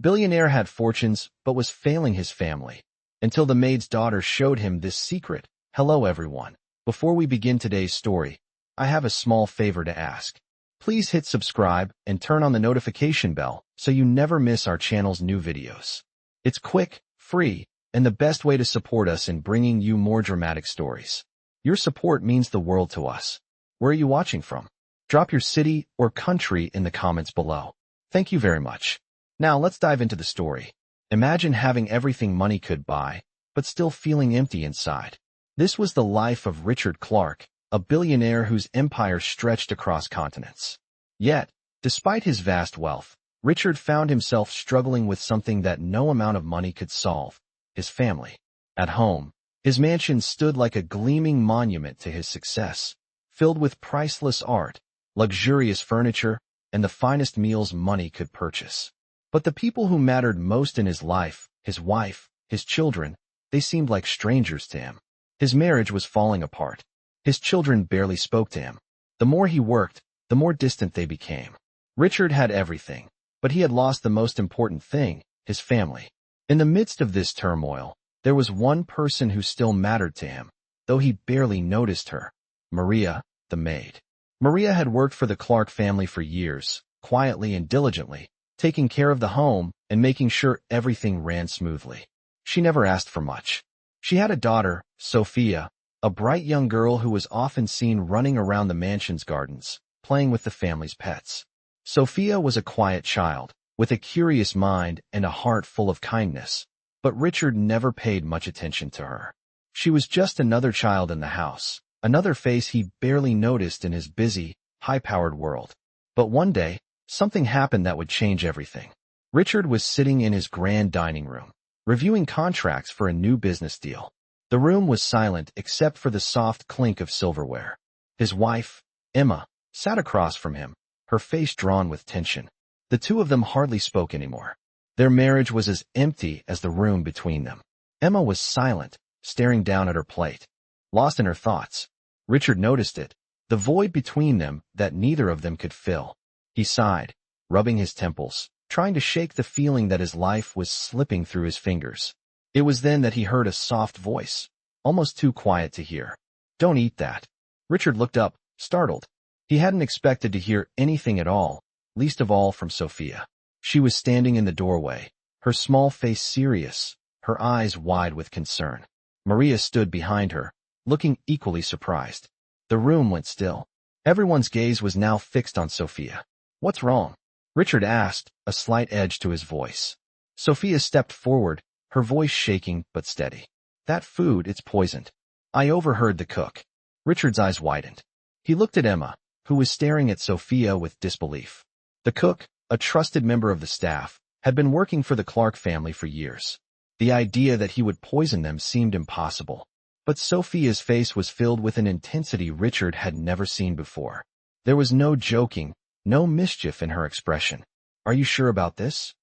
Billionaire had fortunes but was failing his family, until the maid's daughter showed him this secret. Hello everyone. Before we begin today's story, I have a small favor to ask. Please hit subscribe and turn on the notification bell so you never miss our channel's new videos. It's quick, free, and the best way to support us in bringing you more dramatic stories. Your support means the world to us. Where are you watching from? Drop your city or country in the comments below. Thank you very much. Now let's dive into the story. Imagine having everything money could buy, but still feeling empty inside. This was the life of Richard Clark, a billionaire whose empire stretched across continents. Yet, despite his vast wealth, Richard found himself struggling with something that no amount of money could solve: his family. At home, his mansion stood like a gleaming monument to his success, filled with priceless art, luxurious furniture, and the finest meals money could purchase. But the people who mattered most in his life, his wife, his children, they seemed like strangers to him. His marriage was falling apart. His children barely spoke to him. The more he worked, the more distant they became. Richard had everything, but he had lost the most important thing: his family. In the midst of this turmoil, there was one person who still mattered to him, though he barely noticed her: Maria, the maid. Maria had worked for the Clark family for years, quietly and diligently, taking care of the home and making sure everything ran smoothly. She never asked for much. She had a daughter, Sophia, a bright young girl who was often seen running around the mansion's gardens, playing with the family's pets. Sophia was a quiet child, with a curious mind and a heart full of kindness, but Richard never paid much attention to her. She was just another child in the house, another face he barely noticed in his busy, high-powered world. But one day, something happened that would change everything. Richard was sitting in his grand dining room, reviewing contracts for a new business deal. The room was silent except for the soft clink of silverware. His wife, Emma, sat across from him, her face drawn with tension. The two of them hardly spoke anymore. Their marriage was as empty as the room between them. Emma was silent, staring down at her plate, lost in her thoughts. Richard noticed it, the void between them that neither of them could fill. He sighed, rubbing his temples, trying to shake the feeling that his life was slipping through his fingers. It was then that he heard a soft voice, almost too quiet to hear. "Don't eat that." Richard looked up, startled. He hadn't expected to hear anything at all, least of all from Sophia. She was standing in the doorway, her small face serious, her eyes wide with concern. Maria stood behind her, looking equally surprised. The room went still. Everyone's gaze was now fixed on Sophia. "What's wrong?" Richard asked, a slight edge to his voice. Sophia stepped forward, her voice shaking but steady. "That food, it's poisoned. I overheard the cook." Richard's eyes widened. He looked at Emma, who was staring at Sophia with disbelief. The cook, a trusted member of the staff, had been working for the Clark family for years. The idea that he would poison them seemed impossible. But Sophia's face was filled with an intensity Richard had never seen before. There was no joking, no mischief in her expression. "Are you sure about this?"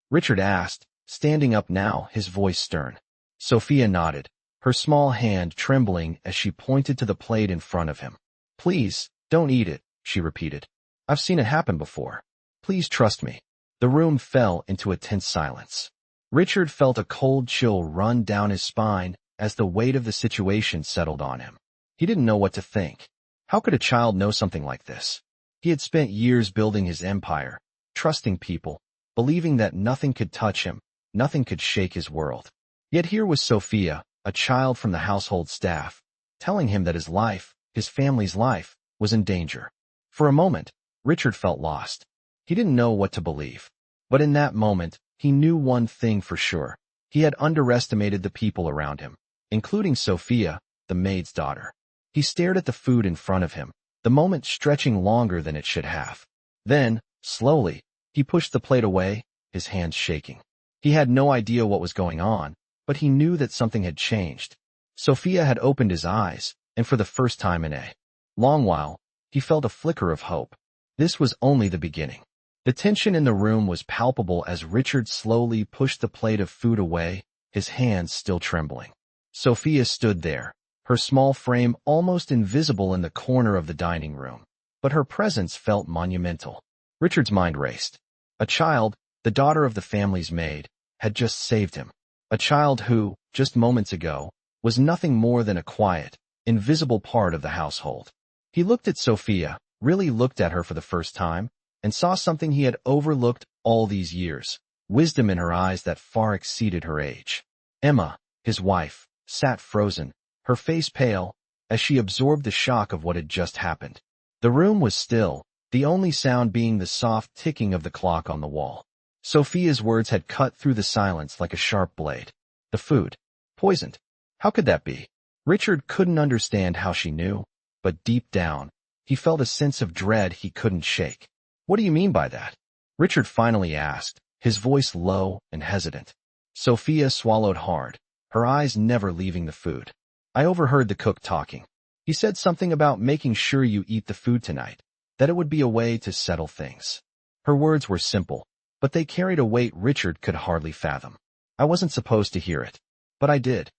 Richard asked, standing up now, his voice stern. Sophia nodded, her small hand trembling as she pointed to the plate in front of him. "Please, don't eat it," she repeated. "I've seen it happen before. Please trust me." The room fell into a tense silence. Richard felt a cold chill run down his spine as the weight of the situation settled on him. He didn't know what to think. How could a child know something like this? He had spent years building his empire, trusting people, believing that nothing could touch him, nothing could shake his world. Yet here was Sophia, a child from the household staff, telling him that his life, his family's life, was in danger. For a moment, Richard felt lost. He didn't know what to believe. But in that moment, he knew one thing for sure. He had underestimated the people around him, including Sophia, the maid's daughter. He stared at the food in front of him, the moment stretching longer than it should have. Then, slowly, he pushed the plate away, his hands shaking. He had no idea what was going on, but he knew that something had changed. Sophia had opened his eyes, and for the first time in a long while, he felt a flicker of hope. This was only the beginning. The tension in the room was palpable as Richard slowly pushed the plate of food away, his hands still trembling. Sophia stood there, her small frame almost invisible in the corner of the dining room, but her presence felt monumental. Richard's mind raced. A child, the daughter of the family's maid, had just saved him. A child who, just moments ago, was nothing more than a quiet, invisible part of the household. He looked at Sophia, really looked at her for the first time, and saw something he had overlooked all these years, wisdom in her eyes that far exceeded her age. Emma, his wife, sat frozen, her face pale, as she absorbed the shock of what had just happened. The room was still, the only sound being the soft ticking of the clock on the wall. Sophia's words had cut through the silence like a sharp blade. The food. Poisoned. How could that be? Richard couldn't understand how she knew, but deep down, he felt a sense of dread he couldn't shake. What do you mean by that? Richard finally asked, his voice low and hesitant. Sophia swallowed hard, her eyes never leaving the food. I overheard the cook talking. He said something about making sure you eat the food tonight, that it would be a way to settle things. Her words were simple, but they carried a weight Richard could hardly fathom. I wasn't supposed to hear it, but I did.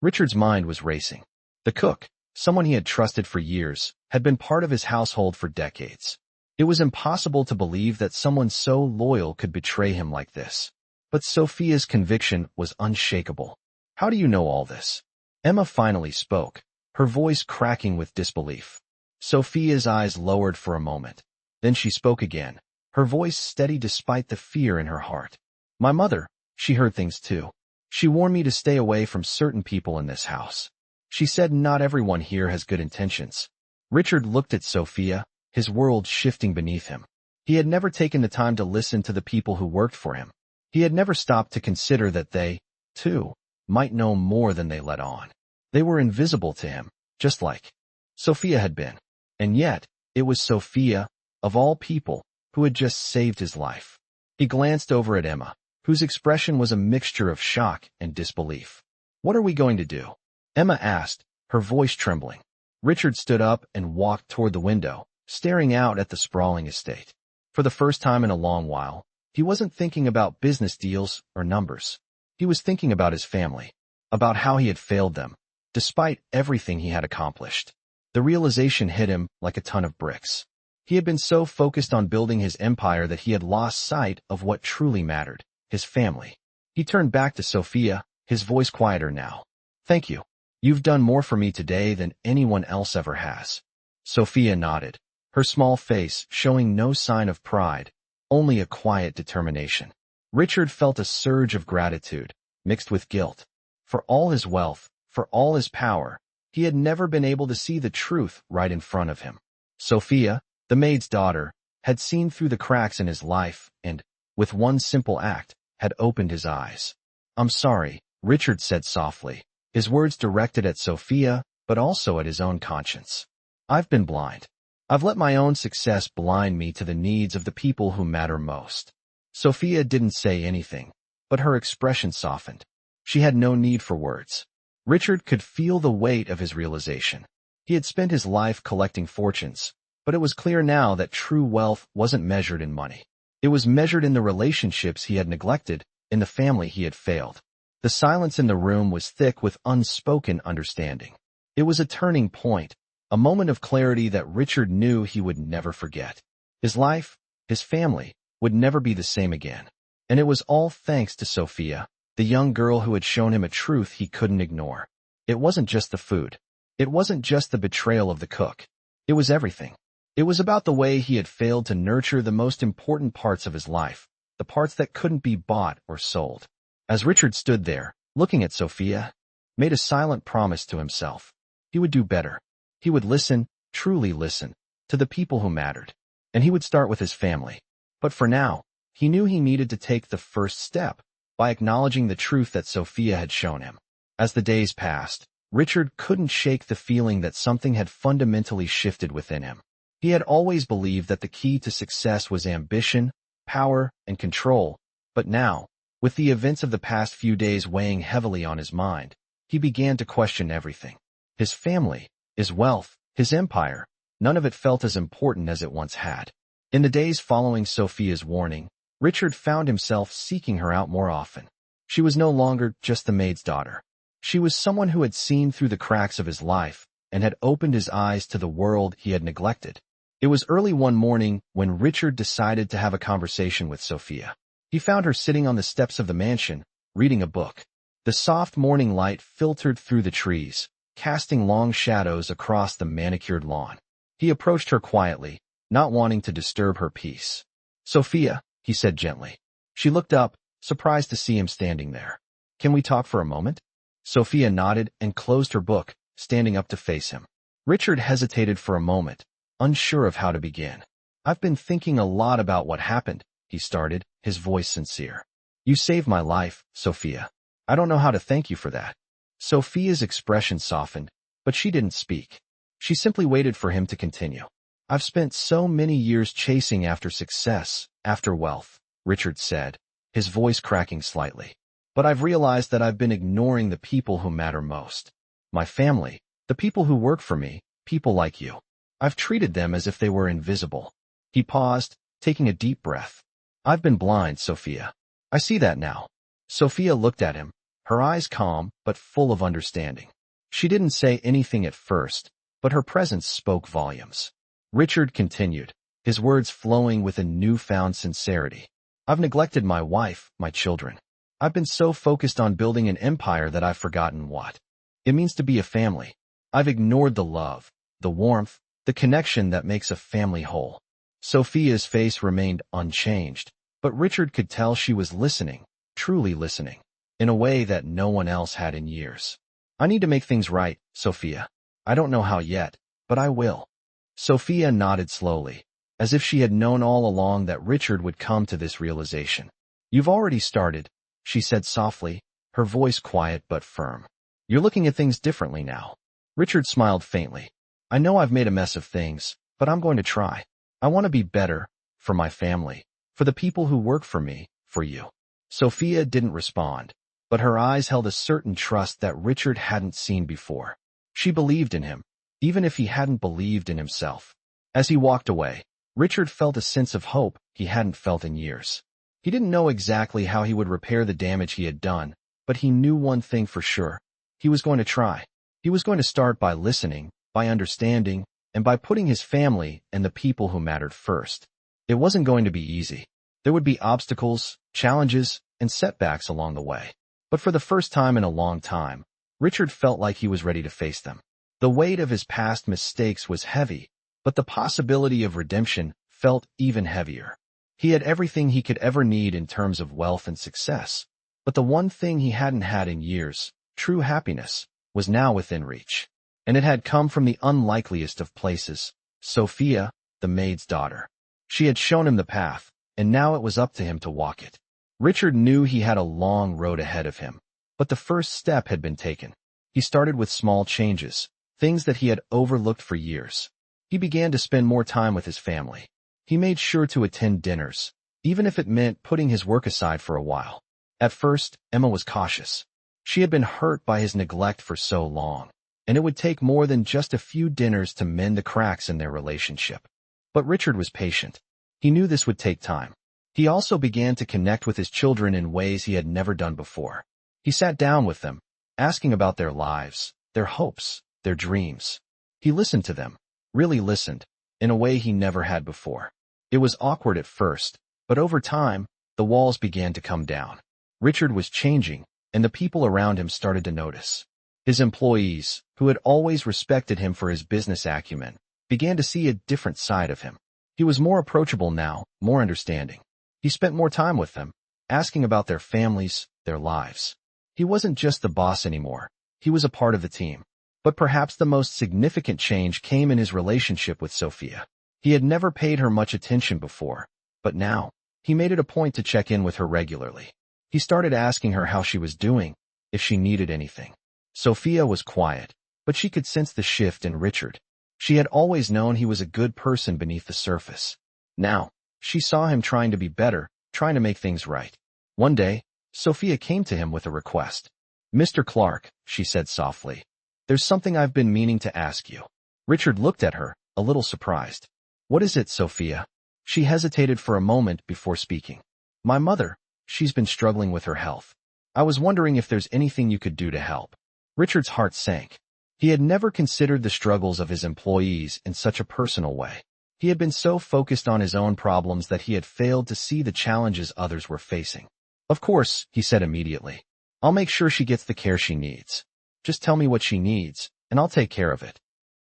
Richard's mind was racing. The cook, someone he had trusted for years, had been part of his household for decades. It was impossible to believe that someone so loyal could betray him like this. But Sophia's conviction was unshakable. How do you know all this? Emma finally spoke, her voice cracking with disbelief. Sophia's eyes lowered for a moment. Then she spoke again, her voice steady despite the fear in her heart. My mother, she heard things too. She warned me to stay away from certain people in this house. She said not everyone here has good intentions. Richard looked at Sophia, his world shifting beneath him. He had never taken the time to listen to the people who worked for him. He had never stopped to consider that they, too, might know more than they let on. They were invisible to him, just like Sophia had been. And yet, it was Sophia, of all people, who had just saved his life. He glanced over at Emma, whose expression was a mixture of shock and disbelief. What are we going to do? Emma asked, her voice trembling. Richard stood up and walked toward the window, staring out at the sprawling estate. For the first time in a long while, he wasn't thinking about business deals or numbers. He was thinking about his family, about how he had failed them, despite everything he had accomplished. The realization hit him like a ton of bricks. He had been so focused on building his empire that he had lost sight of what truly mattered, his family. He turned back to Sophia, his voice quieter now. Thank you. You've done more for me today than anyone else ever has. Sophia nodded, her small face showing no sign of pride, only a quiet determination. Richard felt a surge of gratitude, mixed with guilt. For all his wealth, for all his power, he had never been able to see the truth right in front of him. Sophia, the maid's daughter, had seen through the cracks in his life and, with one simple act, had opened his eyes. I'm sorry, Richard said softly, his words directed at Sophia, but also at his own conscience. I've been blind. I've let my own success blind me to the needs of the people who matter most. Sophia didn't say anything, but her expression softened. She had no need for words. Richard could feel the weight of his realization. He had spent his life collecting fortunes, but it was clear now that true wealth wasn't measured in money. It was measured in the relationships he had neglected, in the family he had failed. The silence in the room was thick with unspoken understanding. It was a turning point, a moment of clarity that Richard knew he would never forget. His life, his family, would never be the same again. And it was all thanks to Sophia, the young girl who had shown him a truth he couldn't ignore. It wasn't just the food. It wasn't just the betrayal of the cook. It was everything. It was about the way he had failed to nurture the most important parts of his life, the parts that couldn't be bought or sold. As Richard stood there, looking at Sophia, made a silent promise to himself. He would do better. He would listen, truly listen, to the people who mattered. And he would start with his family. But for now, he knew he needed to take the first step, by acknowledging the truth that Sophia had shown him. As the days passed, Richard couldn't shake the feeling that something had fundamentally shifted within him. He had always believed that the key to success was ambition, power, and control, but now, with the events of the past few days weighing heavily on his mind, he began to question everything. His family, his wealth, his empire, none of it felt as important as it once had. In the days following Sophia's warning, Richard found himself seeking her out more often. She was no longer just the maid's daughter. She was someone who had seen through the cracks of his life and had opened his eyes to the world he had neglected. It was early one morning when Richard decided to have a conversation with Sophia. He found her sitting on the steps of the mansion, reading a book. The soft morning light filtered through the trees, casting long shadows across the manicured lawn. He approached her quietly, not wanting to disturb her peace. "Sophia," he said gently. She looked up, surprised to see him standing there. "Can we talk for a moment?" Sophia nodded and closed her book, standing up to face him. Richard hesitated for a moment, unsure of how to begin. "I've been thinking a lot about what happened," he started, his voice sincere. "You saved my life, Sophia. I don't know how to thank you for that." Sophia's expression softened, but she didn't speak. She simply waited for him to continue. "I've spent so many years chasing after success, after wealth," Richard said, his voice cracking slightly. "But I've realized that I've been ignoring the people who matter most. My family, the people who work for me, people like you. I've treated them as if they were invisible." He paused, taking a deep breath. "I've been blind, Sophia. I see that now." Sophia looked at him, her eyes calm but full of understanding. She didn't say anything at first, but her presence spoke volumes. Richard continued, his words flowing with a newfound sincerity. "I've neglected my wife, my children. I've been so focused on building an empire that I've forgotten what it means to be a family. I've ignored the love, the warmth, the connection that makes a family whole." Sophia's face remained unchanged, but Richard could tell she was listening, truly listening, in a way that no one else had in years. "I need to make things right, Sophia. I don't know how yet, but I will." Sophia nodded slowly, as if she had known all along that Richard would come to this realization. "You've already started," she said softly, her voice quiet but firm. "You're looking at things differently now." Richard smiled faintly. "I know I've made a mess of things, but I'm going to try. I want to be better, for my family, for the people who work for me, for you." Sophia didn't respond, but her eyes held a certain trust that Richard hadn't seen before. She believed in him, even if he hadn't believed in himself. As he walked away, Richard felt a sense of hope he hadn't felt in years. He didn't know exactly how he would repair the damage he had done, but he knew one thing for sure. He was going to try. He was going to start by listening, by understanding, and by putting his family and the people who mattered first. It wasn't going to be easy. There would be obstacles, challenges, and setbacks along the way. But for the first time in a long time, Richard felt like he was ready to face them. The weight of his past mistakes was heavy, but the possibility of redemption felt even heavier. He had everything he could ever need in terms of wealth and success, but the one thing he hadn't had in years, true happiness, was now within reach. And it had come from the unlikeliest of places, Sophia, the maid's daughter. She had shown him the path, and now it was up to him to walk it. Richard knew he had a long road ahead of him, but the first step had been taken. He started with small changes, things that he had overlooked for years. He began to spend more time with his family. He made sure to attend dinners, even if it meant putting his work aside for a while. At first, Emma was cautious. She had been hurt by his neglect for so long, and it would take more than just a few dinners to mend the cracks in their relationship. But Richard was patient. He knew this would take time. He also began to connect with his children in ways he had never done before. He sat down with them, asking about their lives, their hopes, their dreams. He listened to them, really listened, in a way he never had before. It was awkward at first, but over time, the walls began to come down. Richard was changing, and the people around him started to notice. His employees, who had always respected him for his business acumen, began to see a different side of him. He was more approachable now, more understanding. He spent more time with them, asking about their families, their lives. He wasn't just the boss anymore. He was a part of the team. But perhaps the most significant change came in his relationship with Sophia. He had never paid her much attention before, but now, he made it a point to check in with her regularly. He started asking her how she was doing, if she needed anything. Sophia was quiet, but she could sense the shift in Richard. She had always known he was a good person beneath the surface. Now, she saw him trying to be better, trying to make things right. One day, Sophia came to him with a request. "Mr. Clark," she said softly, "there's something I've been meaning to ask you." Richard looked at her, a little surprised. "What is it, Sophia?" She hesitated for a moment before speaking. "My mother, she's been struggling with her health. I was wondering if there's anything you could do to help." Richard's heart sank. He had never considered the struggles of his employees in such a personal way. He had been so focused on his own problems that he had failed to see the challenges others were facing. "Of course," he said immediately. "I'll make sure she gets the care she needs. Just tell me what she needs, and I'll take care of it."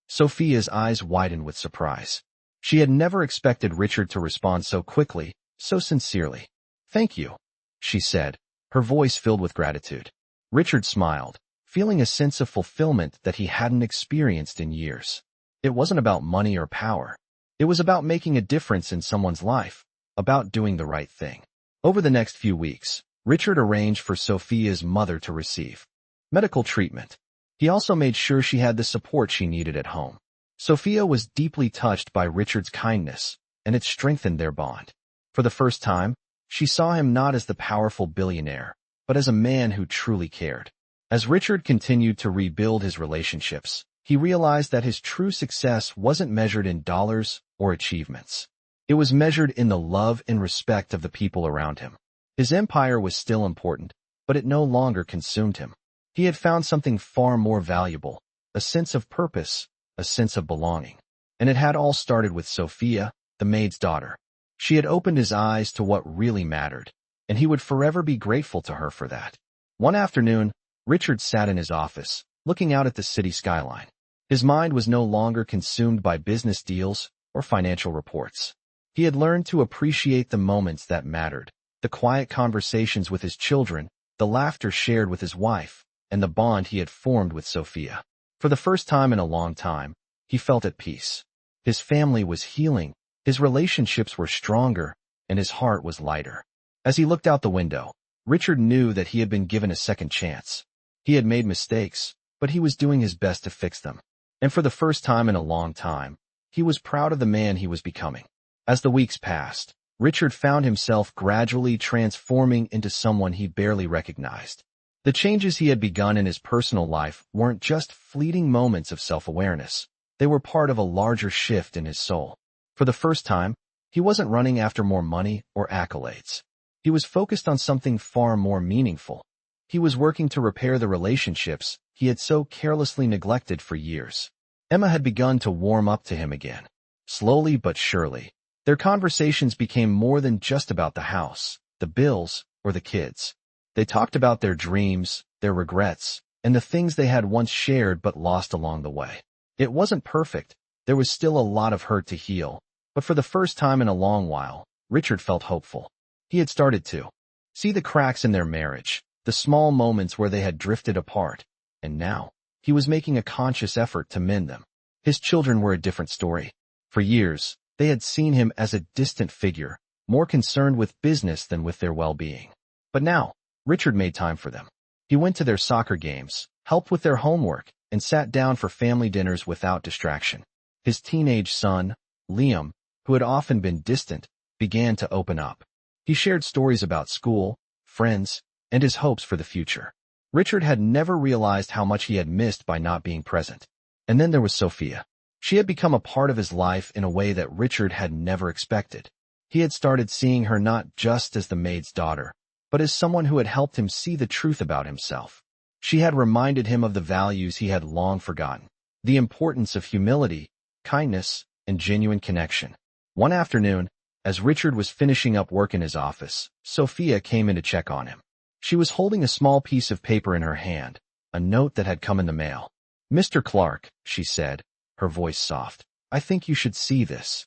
Sophia's eyes widened with surprise. She had never expected Richard to respond so quickly, so sincerely. "Thank you," she said, her voice filled with gratitude. Richard smiled, feeling a sense of fulfillment that he hadn't experienced in years. It wasn't about money or power. It was about making a difference in someone's life, about doing the right thing. Over the next few weeks, Richard arranged for Sophia's mother to receive medical treatment. He also made sure she had the support she needed at home. Sophia was deeply touched by Richard's kindness, and it strengthened their bond. For the first time, she saw him not as the powerful billionaire, but as a man who truly cared. As Richard continued to rebuild his relationships, he realized that his true success wasn't measured in dollars or achievements. It was measured in the love and respect of the people around him. His empire was still important, but it no longer consumed him. He had found something far more valuable, a sense of purpose, a sense of belonging. And it had all started with Sophia, the maid's daughter. She had opened his eyes to what really mattered, and he would forever be grateful to her for that. One afternoon, Richard sat in his office, looking out at the city skyline. His mind was no longer consumed by business deals or financial reports. He had learned to appreciate the moments that mattered, the quiet conversations with his children, the laughter shared with his wife, and the bond he had formed with Sophia. For the first time in a long time, he felt at peace. His family was healing, his relationships were stronger, and his heart was lighter. As he looked out the window, Richard knew that he had been given a second chance. He had made mistakes, but he was doing his best to fix them. And for the first time in a long time, he was proud of the man he was becoming. As the weeks passed, Richard found himself gradually transforming into someone he barely recognized. The changes he had begun in his personal life weren't just fleeting moments of self-awareness. They were part of a larger shift in his soul. For the first time, he wasn't running after more money or accolades. He was focused on something far more meaningful. He was working to repair the relationships he had so carelessly neglected for years. Emma had begun to warm up to him again. Slowly but surely, their conversations became more than just about the house, the bills, or the kids. They talked about their dreams, their regrets, and the things they had once shared but lost along the way. It wasn't perfect. There was still a lot of hurt to heal, but for the first time in a long while, Richard felt hopeful. He had started to see the cracks in their marriage, the small moments where they had drifted apart, and now, he was making a conscious effort to mend them. His children were a different story. For years, they had seen him as a distant figure, more concerned with business than with their well-being. But now, Richard made time for them. He went to their soccer games, helped with their homework, and sat down for family dinners without distraction. His teenage son, Liam, who had often been distant, began to open up. He shared stories about school, friends, and his hopes for the future. Richard had never realized how much he had missed by not being present. And then there was Sophia. She had become a part of his life in a way that Richard had never expected. He had started seeing her not just as the maid's daughter, but as someone who had helped him see the truth about himself. She had reminded him of the values he had long forgotten, the importance of humility, kindness, and genuine connection. One afternoon, as Richard was finishing up work in his office, Sophia came in to check on him. She was holding a small piece of paper in her hand, a note that had come in the mail. "Mr. Clark," she said, her voice soft, "I think you should see this."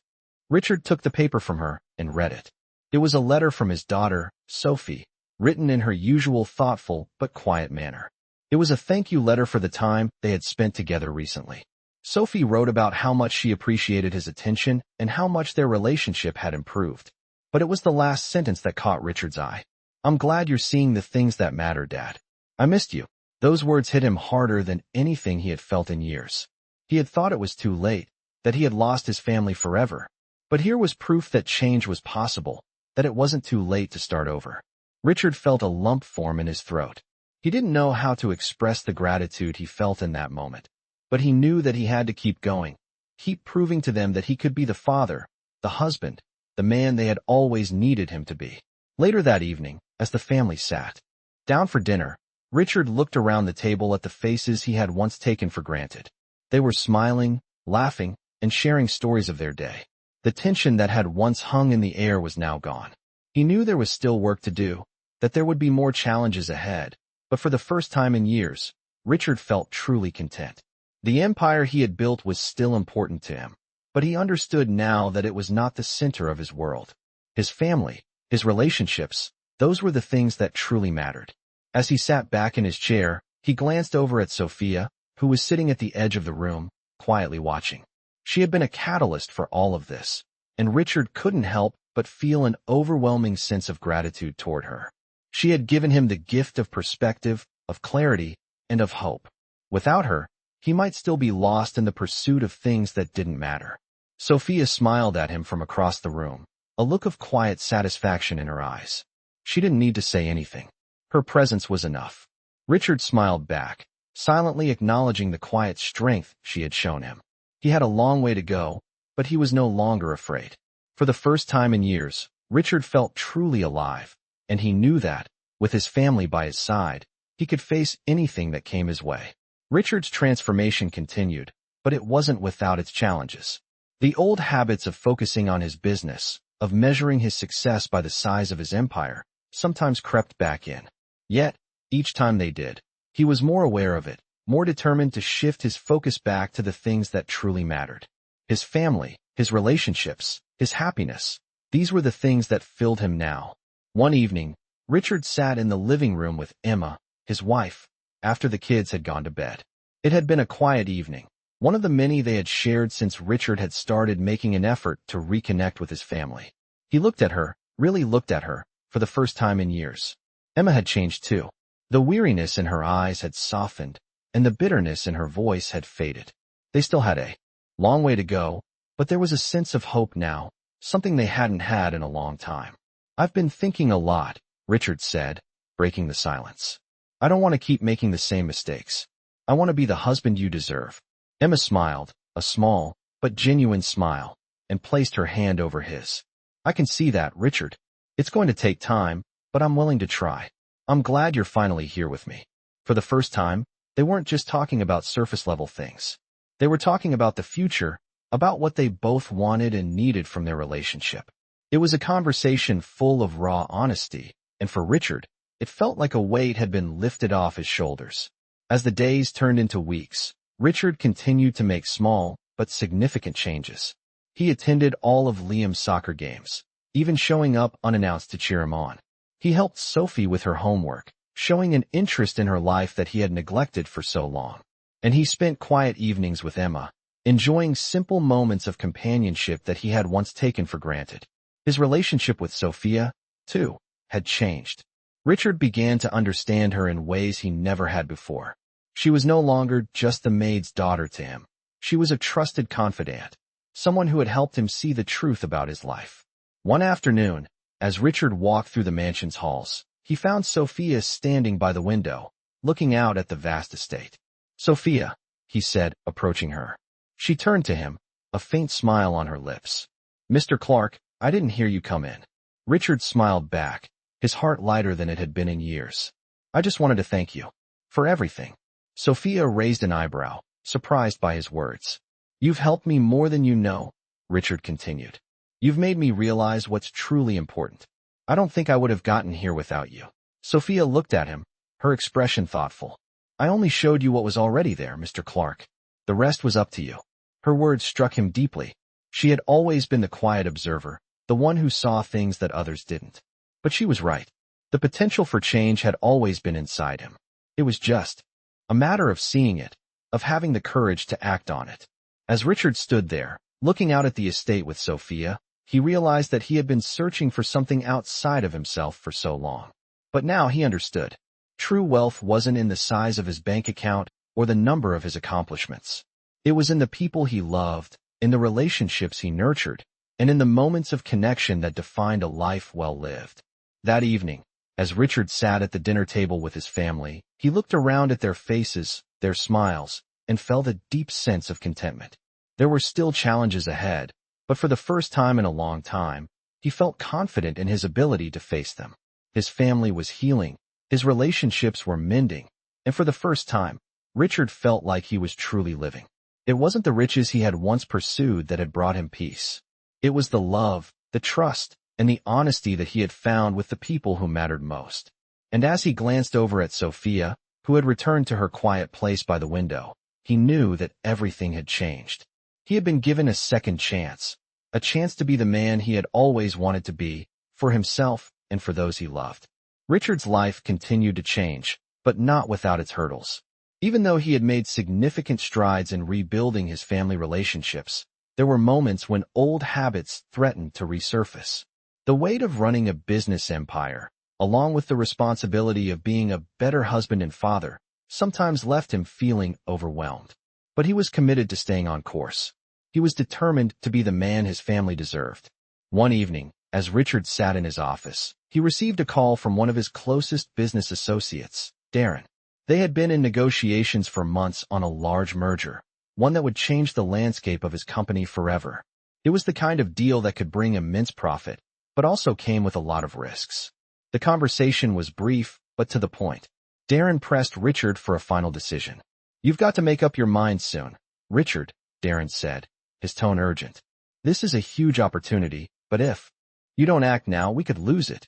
Richard took the paper from her and read it. It was a letter from his daughter, Sophie, written in her usual thoughtful but quiet manner. It was a thank you letter for the time they had spent together recently. Sophie wrote about how much she appreciated his attention and how much their relationship had improved. But it was the last sentence that caught Richard's eye. "I'm glad you're seeing the things that matter, Dad. I missed you." Those words hit him harder than anything he had felt in years. He had thought it was too late, that he had lost his family forever. But here was proof that change was possible, that it wasn't too late to start over. Richard felt a lump form in his throat. He didn't know how to express the gratitude he felt in that moment. But he knew that he had to keep going, keep proving to them that he could be the father, the husband, the man they had always needed him to be. Later that evening, as the family sat down for dinner, Richard looked around the table at the faces he had once taken for granted. They were smiling, laughing, and sharing stories of their day. The tension that had once hung in the air was now gone. He knew there was still work to do, that there would be more challenges ahead, but for the first time in years, Richard felt truly content. The empire he had built was still important to him, but he understood now that it was not the center of his world. His family, his relationships, those were the things that truly mattered. As he sat back in his chair, he glanced over at Sophia, who was sitting at the edge of the room, quietly watching. She had been a catalyst for all of this, and Richard couldn't help but feel an overwhelming sense of gratitude toward her. She had given him the gift of perspective, of clarity, and of hope. Without her, he might still be lost in the pursuit of things that didn't matter. Sophia smiled at him from across the room, a look of quiet satisfaction in her eyes. She didn't need to say anything. Her presence was enough. Richard smiled back, silently acknowledging the quiet strength she had shown him. He had a long way to go, but he was no longer afraid. For the first time in years, Richard felt truly alive, and he knew that, with his family by his side, he could face anything that came his way. Richard's transformation continued, but it wasn't without its challenges. The old habits of focusing on his business, of measuring his success by the size of his empire, sometimes crept back in. Yet, each time they did, he was more aware of it, more determined to shift his focus back to the things that truly mattered. His family, his relationships, his happiness, these were the things that filled him now. One evening, Richard sat in the living room with Emma, his wife, after the kids had gone to bed. It had been a quiet evening, one of the many they had shared since Richard had started making an effort to reconnect with his family. He looked at her, really looked at her, for the first time in years. Emma had changed too. The weariness in her eyes had softened, and the bitterness in her voice had faded. They still had a long way to go, but there was a sense of hope now, something they hadn't had in a long time. "I've been thinking a lot," Richard said, breaking the silence. "I don't want to keep making the same mistakes. I want to be the husband you deserve." Emma smiled, a small, but genuine smile, and placed her hand over his. "I can see that, Richard. It's going to take time, but I'm willing to try. I'm glad you're finally here with me." For the first time, they weren't just talking about surface-level things. They were talking about the future, about what they both wanted and needed from their relationship. It was a conversation full of raw honesty, and for Richard, it felt like a weight had been lifted off his shoulders. As the days turned into weeks, Richard continued to make small, but significant changes. He attended all of Liam's soccer games, even showing up unannounced to cheer him on. He helped Sophie with her homework, showing an interest in her life that he had neglected for so long. And he spent quiet evenings with Emma, enjoying simple moments of companionship that he had once taken for granted. His relationship with Sophia, too, had changed. Richard began to understand her in ways he never had before. She was no longer just the maid's daughter to him. She was a trusted confidant, someone who had helped him see the truth about his life. One afternoon, as Richard walked through the mansion's halls, he found Sophia standing by the window, looking out at the vast estate. "Sophia," he said, approaching her. She turned to him, a faint smile on her lips. "Mr. Clark, I didn't hear you come in." Richard smiled back, his heart lighter than it had been in years. "I just wanted to thank you for everything." Sophia raised an eyebrow, surprised by his words. "You've helped me more than you know," Richard continued. "You've made me realize what's truly important. I don't think I would have gotten here without you." Sophia looked at him, her expression thoughtful. "I only showed you what was already there, Mr. Clark. The rest was up to you." Her words struck him deeply. She had always been the quiet observer, the one who saw things that others didn't. But she was right. The potential for change had always been inside him. It was just a matter of seeing it, of having the courage to act on it. As Richard stood there, looking out at the estate with Sophia, he realized that he had been searching for something outside of himself for so long. But now he understood. True wealth wasn't in the size of his bank account or the number of his accomplishments. It was in the people he loved, in the relationships he nurtured, and in the moments of connection that defined a life well lived. That evening, as Richard sat at the dinner table with his family, he looked around at their faces, their smiles, and felt a deep sense of contentment. There were still challenges ahead, but for the first time in a long time, he felt confident in his ability to face them. His family was healing, his relationships were mending, and for the first time, Richard felt like he was truly living. It wasn't the riches he had once pursued that had brought him peace. It was the love, the trust, and the honesty that he had found with the people who mattered most. And as he glanced over at Sophia, who had returned to her quiet place by the window, he knew that everything had changed. He had been given a second chance, a chance to be the man he had always wanted to be, for himself and for those he loved. Richard's life continued to change, but not without its hurdles. Even though he had made significant strides in rebuilding his family relationships, there were moments when old habits threatened to resurface. The weight of running a business empire, along with the responsibility of being a better husband and father, sometimes left him feeling overwhelmed. But he was committed to staying on course. He was determined to be the man his family deserved. One evening, as Richard sat in his office, he received a call from one of his closest business associates, Darren. They had been in negotiations for months on a large merger, one that would change the landscape of his company forever. It was the kind of deal that could bring immense profit, but also came with a lot of risks. The conversation was brief, but to the point. Darren pressed Richard for a final decision. "You've got to make up your mind soon, Richard," Darren said, his tone urgent. "This is a huge opportunity, but if you don't act now, we could lose it."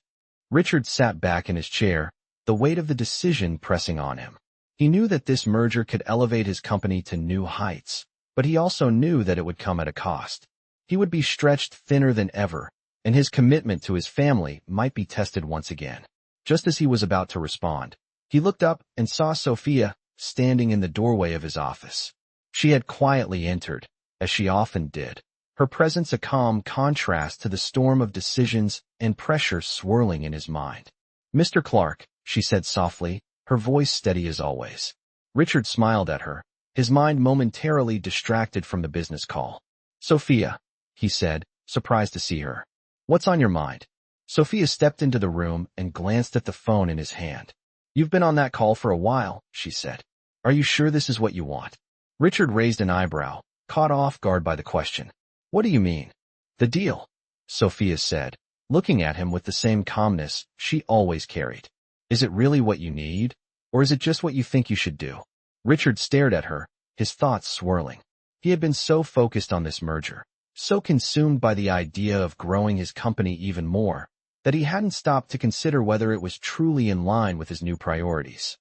Richard sat back in his chair, the weight of the decision pressing on him. He knew that this merger could elevate his company to new heights, but he also knew that it would come at a cost. He would be stretched thinner than ever, and his commitment to his family might be tested once again. Just as he was about to respond, he looked up and saw Sophia standing in the doorway of his office. She had quietly entered, as she often did, her presence a calm contrast to the storm of decisions and pressure swirling in his mind. "Mr. Clark," she said softly, her voice steady as always. Richard smiled at her, his mind momentarily distracted from the business call. "Sophia," he said, surprised to see her. "What's on your mind?" Sophia stepped into the room and glanced at the phone in his hand. "You've been on that call for a while," she said. "Are you sure this is what you want?" Richard raised an eyebrow, caught off guard by the question. "What do you mean?" "The deal," Sophia said, looking at him with the same calmness she always carried. "Is it really what you need, or is it just what you think you should do?" Richard stared at her, his thoughts swirling. He had been so focused on this merger, so consumed by the idea of growing his company even more, that he hadn't stopped to consider whether it was truly in line with his new priorities.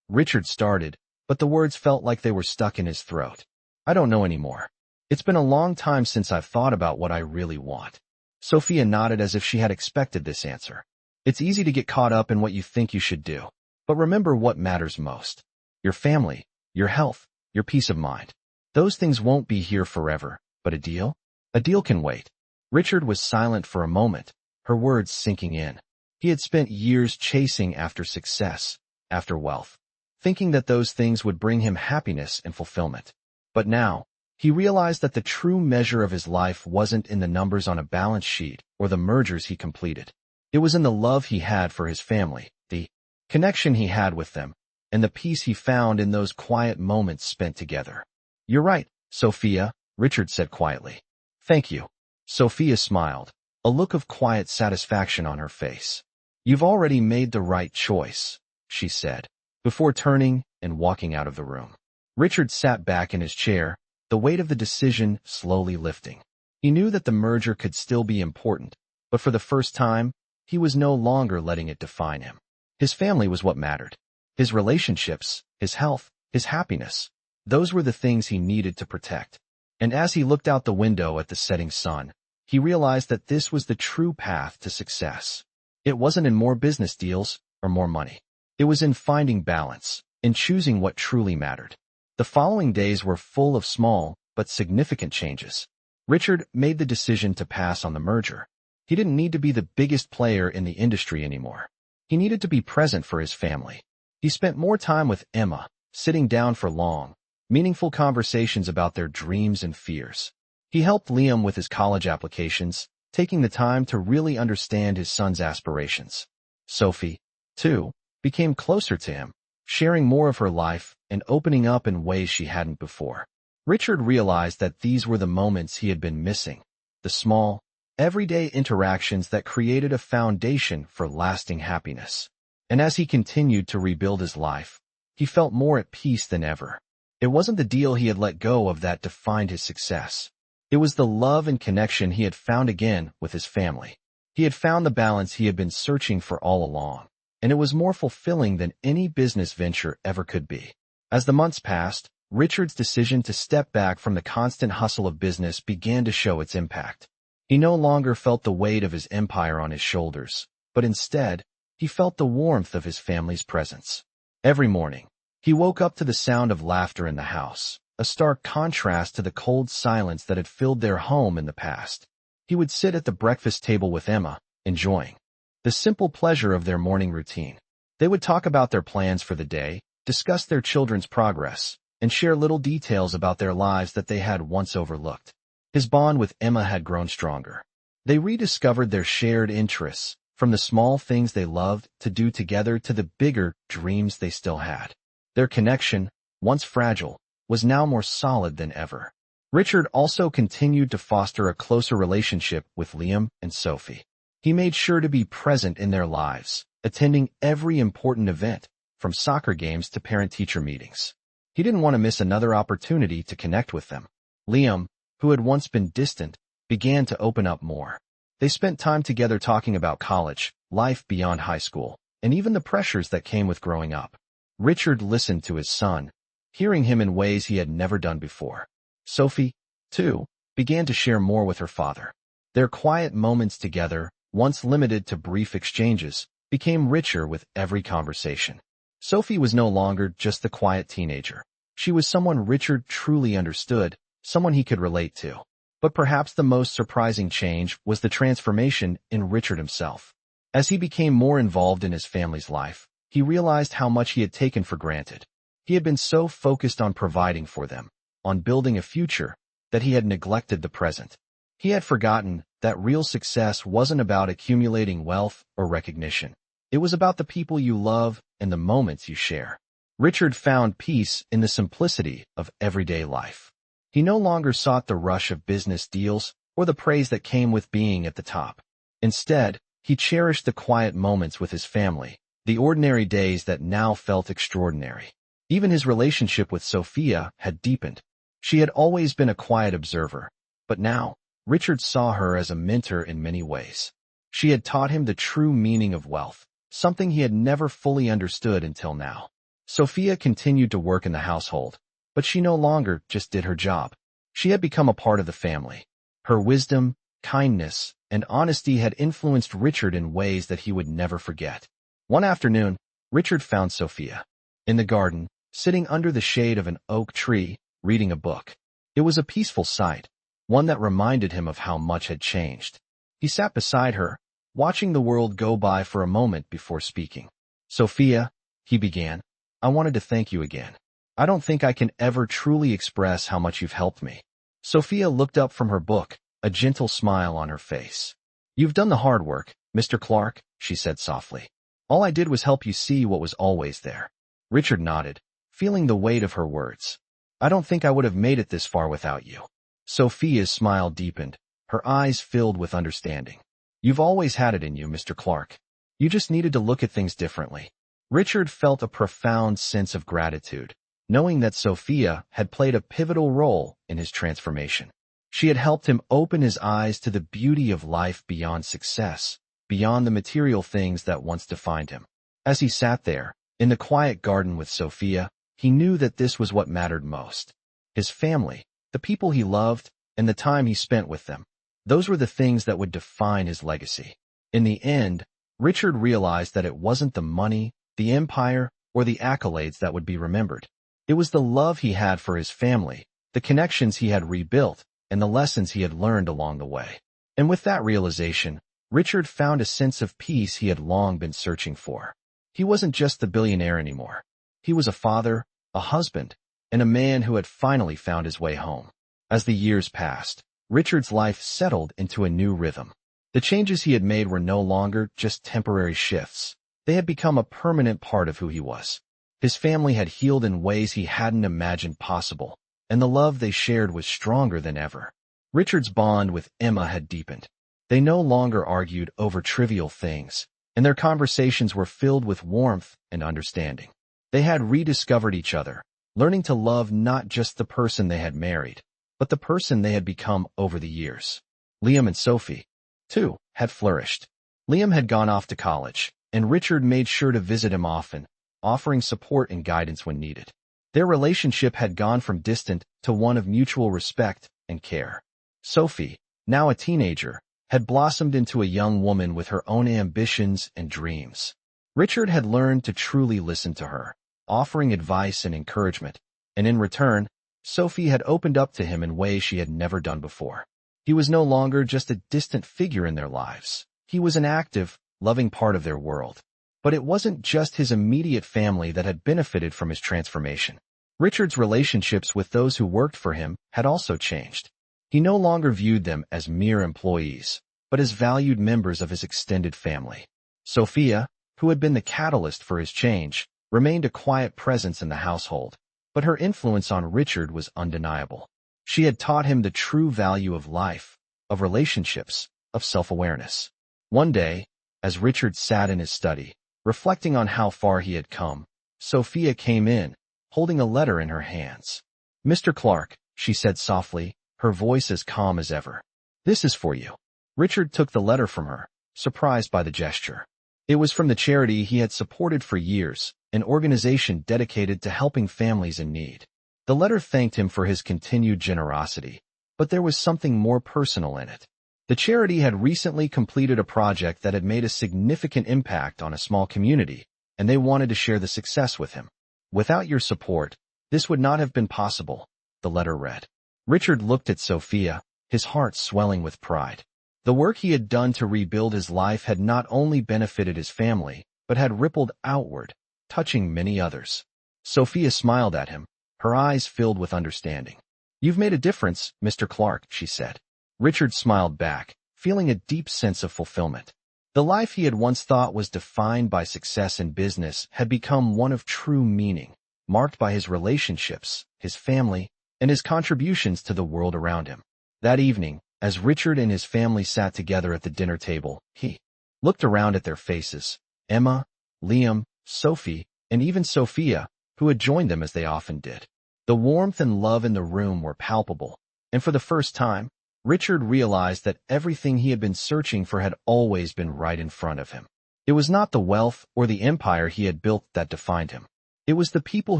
Richard started, but the words felt like they were stuck in his throat. "I don't know anymore. It's been a long time since I've thought about what I really want." Sophia nodded as if she had expected this answer. "It's easy to get caught up in what you think you should do, but remember what matters most. Your family, your health, your peace of mind. Those things won't be here forever, but a deal? A deal can wait." Richard was silent for a moment, her words sinking in. He had spent years chasing after success, after wealth, thinking that those things would bring him happiness and fulfillment. But now, he realized that the true measure of his life wasn't in the numbers on a balance sheet or the mergers he completed. It was in the love he had for his family, the connection he had with them, and the peace he found in those quiet moments spent together. "You're right, Sophia," Richard said quietly. "Thank you." Sophia smiled, a look of quiet satisfaction on her face. "You've already made the right choice," she said, before turning and walking out of the room. Richard sat back in his chair, the weight of the decision slowly lifting. He knew that the merger could still be important, but for the first time, he was no longer letting it define him. His family was what mattered. His relationships, his health, his happiness. Those were the things he needed to protect. And as he looked out the window at the setting sun, he realized that this was the true path to success. It wasn't in more business deals or more money. It was in finding balance, in choosing what truly mattered. The following days were full of small but significant changes. Richard made the decision to pass on the merger. He didn't need to be the biggest player in the industry anymore. He needed to be present for his family. He spent more time with Emma, sitting down for long, meaningful conversations about their dreams and fears. He helped Liam with his college applications, taking the time to really understand his son's aspirations. Sophie, too, became closer to him, sharing more of her life and opening up in ways she hadn't before. Richard realized that these were the moments he had been missing, the small, everyday interactions that created a foundation for lasting happiness. And as he continued to rebuild his life, he felt more at peace than ever. It wasn't the deal he had let go of that defined his success. It was the love and connection he had found again with his family. He had found the balance he had been searching for all along, and it was more fulfilling than any business venture ever could be. As the months passed, Richard's decision to step back from the constant hustle of business began to show its impact. He no longer felt the weight of his empire on his shoulders, but instead, he felt the warmth of his family's presence. Every morning, he woke up to the sound of laughter in the house, a stark contrast to the cold silence that had filled their home in the past. He would sit at the breakfast table with Emma, enjoying the simple pleasure of their morning routine. They would talk about their plans for the day, discuss their children's progress, and share little details about their lives that they had once overlooked. His bond with Emma had grown stronger. They rediscovered their shared interests, from the small things they loved to do together to the bigger dreams they still had. Their connection, once fragile, was now more solid than ever. Richard also continued to foster a closer relationship with Liam and Sophie. He made sure to be present in their lives, attending every important event, from soccer games to parent-teacher meetings. He didn't want to miss another opportunity to connect with them. Liam, who had once been distant, began to open up more. They spent time together talking about college, life beyond high school, and even the pressures that came with growing up. Richard listened to his son, hearing him in ways he had never done before. Sophie, too, began to share more with her father. Their quiet moments together, once limited to brief exchanges, became richer with every conversation. Sophie was no longer just the quiet teenager. She was someone Richard truly understood, someone he could relate to. But perhaps the most surprising change was the transformation in Richard himself. As he became more involved in his family's life, he realized how much he had taken for granted. He had been so focused on providing for them, on building a future, that he had neglected the present. He had forgotten that real success wasn't about accumulating wealth or recognition. It was about the people you love and the moments you share. Richard found peace in the simplicity of everyday life. He no longer sought the rush of business deals or the praise that came with being at the top. Instead, he cherished the quiet moments with his family, the ordinary days that now felt extraordinary. Even his relationship with Sophia had deepened. She had always been a quiet observer, but now, Richard saw her as a mentor in many ways. She had taught him the true meaning of wealth, something he had never fully understood until now. Sophia continued to work in the household, but she no longer just did her job. She had become a part of the family. Her wisdom, kindness, and honesty had influenced Richard in ways that he would never forget. One afternoon, Richard found Sophia in the garden, sitting under the shade of an oak tree, reading a book. It was a peaceful sight, one that reminded him of how much had changed. He sat beside her, watching the world go by for a moment before speaking. "Sophia," he began, "I wanted to thank you again. I don't think I can ever truly express how much you've helped me." Sophia looked up from her book, a gentle smile on her face. "You've done the hard work, Mr. Clark," she said softly. "All I did was help you see what was always there." Richard nodded, feeling the weight of her words. "I don't think I would have made it this far without you." Sophia's smile deepened, her eyes filled with understanding. "You've always had it in you, Mr. Clark. You just needed to look at things differently." Richard felt a profound sense of gratitude, knowing that Sophia had played a pivotal role in his transformation. She had helped him open his eyes to the beauty of life beyond success, beyond the material things that once defined him. As he sat there, in the quiet garden with Sophia, he knew that this was what mattered most. His family, the people he loved, and the time he spent with them. Those were the things that would define his legacy. In the end, Richard realized that it wasn't the money, the empire, or the accolades that would be remembered. It was the love he had for his family, the connections he had rebuilt, and the lessons he had learned along the way. And with that realization, Richard found a sense of peace he had long been searching for. He wasn't just the billionaire anymore. He was a father, a husband, and a man who had finally found his way home. As the years passed, Richard's life settled into a new rhythm. The changes he had made were no longer just temporary shifts. They had become a permanent part of who he was. His family had healed in ways he hadn't imagined possible, and the love they shared was stronger than ever. Richard's bond with Emma had deepened. They no longer argued over trivial things, and their conversations were filled with warmth and understanding. They had rediscovered each other, learning to love not just the person they had married, but the person they had become over the years. Liam and Sophie, too, had flourished. Liam had gone off to college, and Richard made sure to visit him often, offering support and guidance when needed. Their relationship had gone from distant to one of mutual respect and care. Sophie, now a teenager, had blossomed into a young woman with her own ambitions and dreams. Richard had learned to truly listen to her, offering advice and encouragement, and in return, Sophie had opened up to him in ways she had never done before. He was no longer just a distant figure in their lives. He was an active, loving part of their world. But it wasn't just his immediate family that had benefited from his transformation. Richard's relationships with those who worked for him had also changed. He no longer viewed them as mere employees, but as valued members of his extended family. Sophia, who had been the catalyst for his change, remained a quiet presence in the household, but her influence on Richard was undeniable. She had taught him the true value of life, of relationships, of self-awareness. One day, as Richard sat in his study, reflecting on how far he had come, Sophia came in, holding a letter in her hands. "Mr. Clark," she said softly, her voice as calm as ever. "This is for you." Richard took the letter from her, surprised by the gesture. It was from the charity he had supported for years, an organization dedicated to helping families in need. The letter thanked him for his continued generosity, but there was something more personal in it. The charity had recently completed a project that had made a significant impact on a small community, and they wanted to share the success with him. "Without your support, this would not have been possible," the letter read. Richard looked at Sophia, his heart swelling with pride. The work he had done to rebuild his life had not only benefited his family, but had rippled outward, touching many others. Sophia smiled at him, her eyes filled with understanding. "You've made a difference, Mr. Clark," she said. Richard smiled back, feeling a deep sense of fulfillment. The life he had once thought was defined by success in business had become one of true meaning, marked by his relationships, his family, and his contributions to the world around him. That evening, as Richard and his family sat together at the dinner table, he looked around at their faces. Emma, Liam, Sophie, and even Sophia, who had joined them as they often did. The warmth and love in the room were palpable, and for the first time, Richard realized that everything he had been searching for had always been right in front of him. It was not the wealth or the empire he had built that defined him. It was the people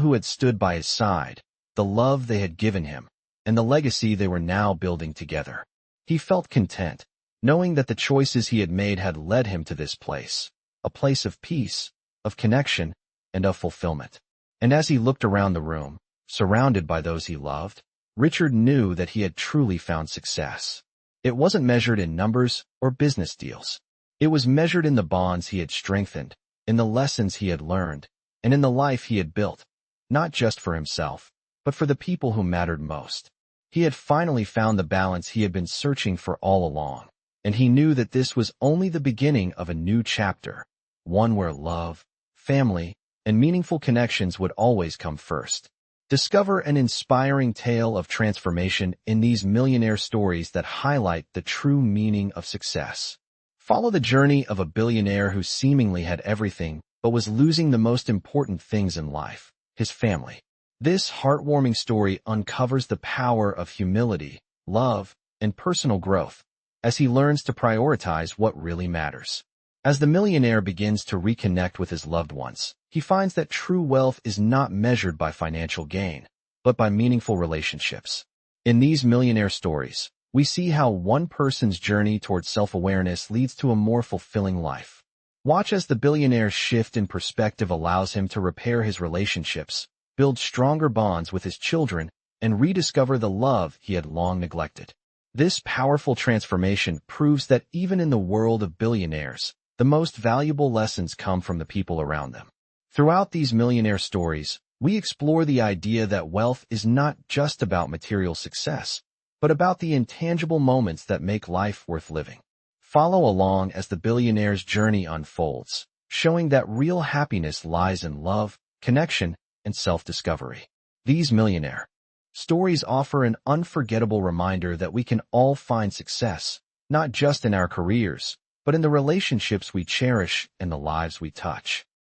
who had stood by his side, the love they had given him, and the legacy they were now building together. He felt content, knowing that the choices he had made had led him to this place, a place of peace, of connection, and of fulfillment. And as he looked around the room, surrounded by those he loved, Richard knew that he had truly found success. It wasn't measured in numbers or business deals. It was measured in the bonds he had strengthened, in the lessons he had learned, and in the life he had built, not just for himself, but for the people who mattered most. He had finally found the balance he had been searching for all along, and he knew that this was only the beginning of a new chapter, one where love, family, and meaningful connections would always come first. Discover an inspiring tale of transformation in these millionaire stories that highlight the true meaning of success. Follow the journey of a billionaire who seemingly had everything, but was losing the most important things in life, his family. This heartwarming story uncovers the power of humility, love, and personal growth, as he learns to prioritize what really matters. As the millionaire begins to reconnect with his loved ones, he finds that true wealth is not measured by financial gain, but by meaningful relationships. In these millionaire stories, we see how one person's journey towards self-awareness leads to a more fulfilling life. Watch as the billionaire's shift in perspective allows him to repair his relationships, build stronger bonds with his children, and rediscover the love he had long neglected. This powerful transformation proves that even in the world of billionaires, the most valuable lessons come from the people around them. Throughout these millionaire stories, we explore the idea that wealth is not just about material success, but about the intangible moments that make life worth living. Follow along as the billionaire's journey unfolds, showing that real happiness lies in love, connection, and self-discovery. These millionaire stories offer an unforgettable reminder that we can all find success, not just in our careers, but in the relationships we cherish and the lives we touch.